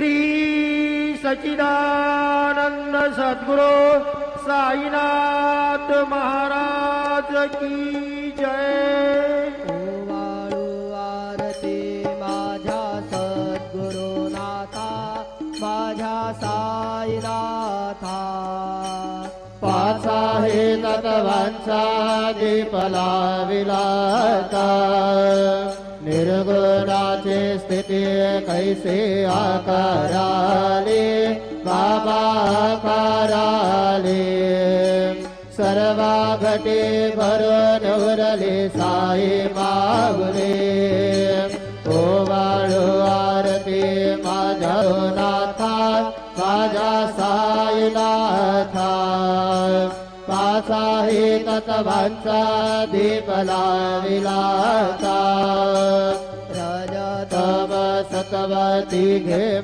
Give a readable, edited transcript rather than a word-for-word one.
श्री सच्चिदानंद सद्गुरु साईनाथ महाराज की जय। ओवाळू आरती माझ्या सद्गुरुनाथा, माझ्या साईनाथा। पाच आहे तत्वांचा दीप लाविलाता, निर्गुणाची स्थिती कैसे आकाराले बाबा आकाराले। सर्वा घटे भरून उरले साई माऊली, ओवाळू आरती माझ्या नाथा, माझ्या साईनाथा। पाच आहे तत्वांचा दीप लाविलाता, रजतम सत्व तिघे